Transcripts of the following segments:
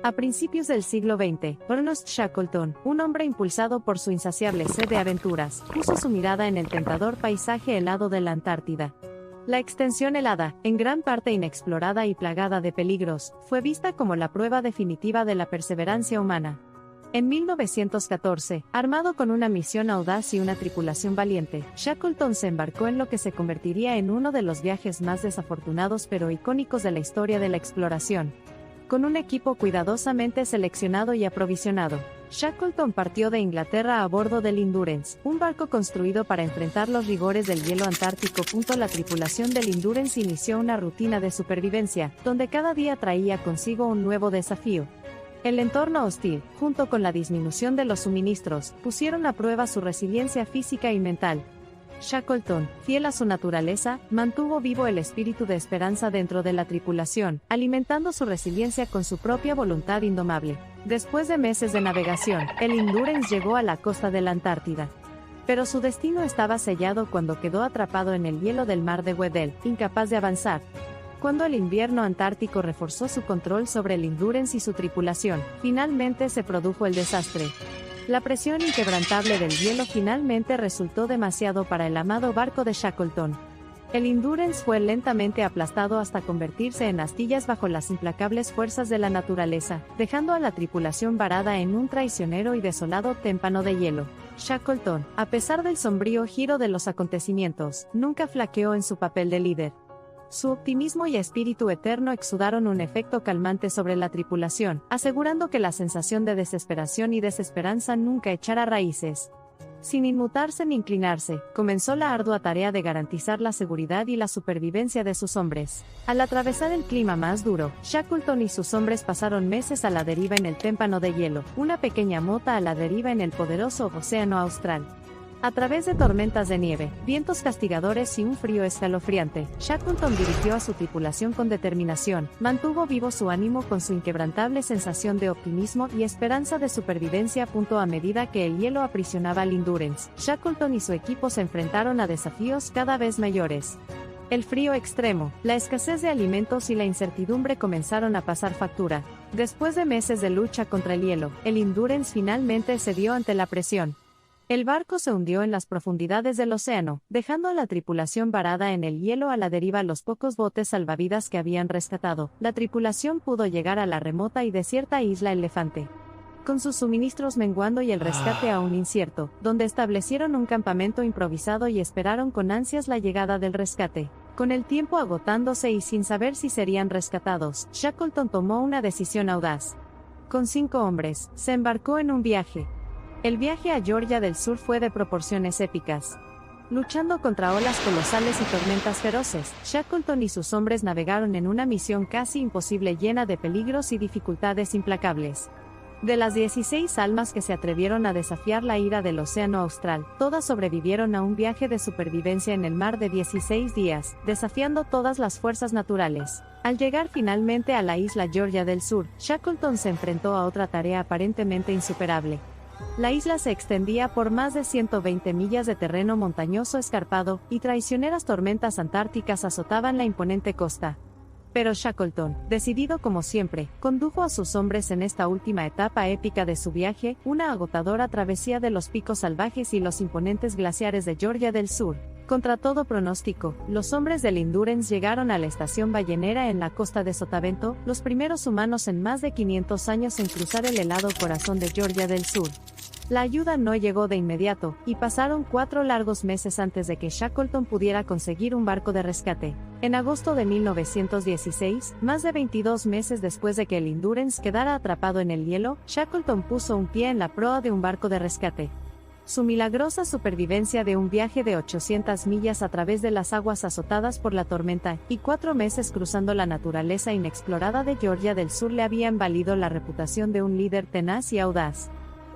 A principios del siglo XX, Ernest Shackleton, un hombre impulsado por su insaciable sed de aventuras, puso su mirada en el tentador paisaje helado de la Antártida. La extensión helada, en gran parte inexplorada y plagada de peligros, fue vista como la prueba definitiva de la perseverancia humana. En 1914, armado con una misión audaz y una tripulación valiente, Shackleton se embarcó en lo que se convertiría en uno de los viajes más desafortunados pero icónicos de la historia de la exploración. Con un equipo cuidadosamente seleccionado y aprovisionado, Shackleton partió de Inglaterra a bordo del Endurance, un barco construido para enfrentar los rigores del hielo antártico. La tripulación del Endurance inició una rutina de supervivencia, donde cada día traía consigo un nuevo desafío. El entorno hostil, junto con la disminución de los suministros, pusieron a prueba su resiliencia física y mental. Shackleton, fiel a su naturaleza, mantuvo vivo el espíritu de esperanza dentro de la tripulación, alimentando su resiliencia con su propia voluntad indomable. Después de meses de navegación, el Endurance llegó a la costa de la Antártida. Pero su destino estaba sellado cuando quedó atrapado en el hielo del mar de Weddell, incapaz de avanzar. Cuando el invierno antártico reforzó su control sobre el Endurance y su tripulación, finalmente se produjo el desastre. La presión inquebrantable del hielo finalmente resultó demasiado para el amado barco de Shackleton. El Endurance fue lentamente aplastado hasta convertirse en astillas bajo las implacables fuerzas de la naturaleza, dejando a la tripulación varada en un traicionero y desolado témpano de hielo. Shackleton, a pesar del sombrío giro de los acontecimientos, nunca flaqueó en su papel de líder. Su optimismo y espíritu eterno exudaron un efecto calmante sobre la tripulación, asegurando que la sensación de desesperación y desesperanza nunca echara raíces. Sin inmutarse ni inclinarse, comenzó la ardua tarea de garantizar la seguridad y la supervivencia de sus hombres. Al atravesar el clima más duro, Shackleton y sus hombres pasaron meses a la deriva en el témpano de hielo, una pequeña mota a la deriva en el poderoso océano austral. A través de tormentas de nieve, vientos castigadores y un frío escalofriante, Shackleton dirigió a su tripulación con determinación, mantuvo vivo su ánimo con su inquebrantable sensación de optimismo y esperanza de supervivencia. A medida que el hielo aprisionaba al Endurance, Shackleton y su equipo se enfrentaron a desafíos cada vez mayores. El frío extremo, la escasez de alimentos y la incertidumbre comenzaron a pasar factura. Después de meses de lucha contra el hielo, el Endurance finalmente cedió ante la presión. El barco se hundió en las profundidades del océano, dejando a la tripulación varada en el hielo a la deriva. Los pocos botes salvavidas que habían rescatado, la tripulación pudo llegar a la remota y desierta isla Elefante. Con sus suministros menguando y el rescate aún incierto, donde establecieron un campamento improvisado y esperaron con ansias la llegada del rescate. Con el tiempo agotándose y sin saber si serían rescatados, Shackleton tomó una decisión audaz. Con 5 hombres, se embarcó en un viaje. El viaje a Georgia del Sur fue de proporciones épicas. Luchando contra olas colosales y tormentas feroces, Shackleton y sus hombres navegaron en una misión casi imposible llena de peligros y dificultades implacables. De las 16 almas que se atrevieron a desafiar la ira del océano austral, todas sobrevivieron a un viaje de supervivencia en el mar de 16 días, desafiando todas las fuerzas naturales. Al llegar finalmente a la isla Georgia del Sur, Shackleton se enfrentó a otra tarea aparentemente insuperable. La isla se extendía por más de 120 millas de terreno montañoso escarpado, y traicioneras tormentas antárticas azotaban la imponente costa. Pero Shackleton, decidido como siempre, condujo a sus hombres en esta última etapa épica de su viaje, una agotadora travesía de los picos salvajes y los imponentes glaciares de Georgia del Sur. Contra todo pronóstico, los hombres del Endurance llegaron a la estación ballenera en la costa de Sotavento, los primeros humanos en más de 500 años en cruzar el helado corazón de Georgia del Sur. La ayuda no llegó de inmediato, y pasaron 4 largos meses antes de que Shackleton pudiera conseguir un barco de rescate. En agosto de 1916, más de 22 meses después de que el Endurance quedara atrapado en el hielo, Shackleton puso un pie en la proa de un barco de rescate. Su milagrosa supervivencia de un viaje de 800 millas a través de las aguas azotadas por la tormenta, y 4 meses cruzando la naturaleza inexplorada de Georgia del Sur le habían valido la reputación de un líder tenaz y audaz.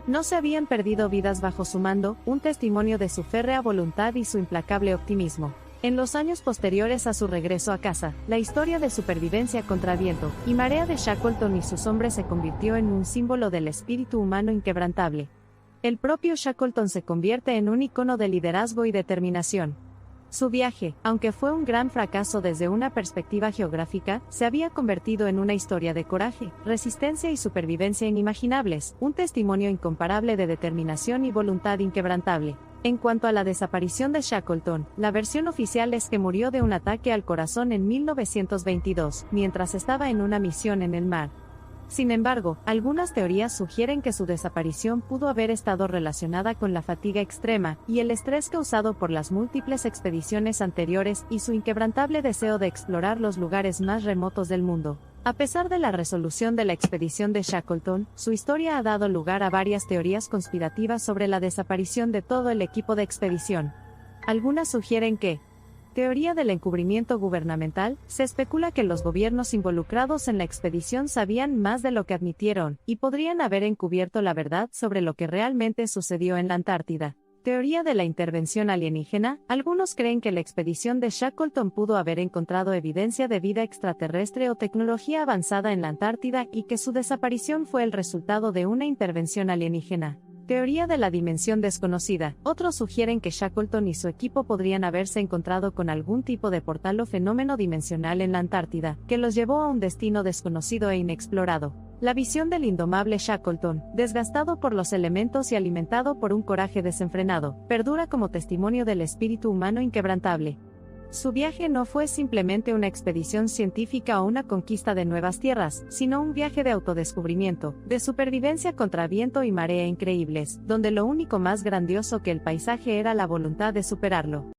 No se habían perdido vidas bajo su mando, un testimonio de su férrea voluntad y su implacable optimismo. En los años posteriores a su regreso a casa, la historia de supervivencia contra viento y marea de Shackleton y sus hombres se convirtió en un símbolo del espíritu humano inquebrantable. El propio Shackleton se convierte en un icono de liderazgo y determinación. Su viaje, aunque fue un gran fracaso desde una perspectiva geográfica, se había convertido en una historia de coraje, resistencia y supervivencia inimaginables, un testimonio incomparable de determinación y voluntad inquebrantable. En cuanto a la desaparición de Shackleton, la versión oficial es que murió de un ataque al corazón en 1922, mientras estaba en una misión en el mar. Sin embargo, algunas teorías sugieren que su desaparición pudo haber estado relacionada con la fatiga extrema y el estrés causado por las múltiples expediciones anteriores y su inquebrantable deseo de explorar los lugares más remotos del mundo. A pesar de la resolución de la expedición de Shackleton, su historia ha dado lugar a varias teorías conspirativas sobre la desaparición de todo el equipo de expedición. Algunas sugieren que, teoría del encubrimiento gubernamental, se especula que los gobiernos involucrados en la expedición sabían más de lo que admitieron, y podrían haber encubierto la verdad sobre lo que realmente sucedió en la Antártida. Teoría de la intervención alienígena, algunos creen que la expedición de Shackleton pudo haber encontrado evidencia de vida extraterrestre o tecnología avanzada en la Antártida y que su desaparición fue el resultado de una intervención alienígena. Teoría de la dimensión desconocida. Otros sugieren que Shackleton y su equipo podrían haberse encontrado con algún tipo de portal o fenómeno dimensional en la Antártida, que los llevó a un destino desconocido e inexplorado. La visión del indomable Shackleton, desgastado por los elementos y alimentado por un coraje desenfrenado, perdura como testimonio del espíritu humano inquebrantable. Su viaje no fue simplemente una expedición científica o una conquista de nuevas tierras, sino un viaje de autodescubrimiento, de supervivencia contra viento y marea increíbles, donde lo único más grandioso que el paisaje era la voluntad de superarlo.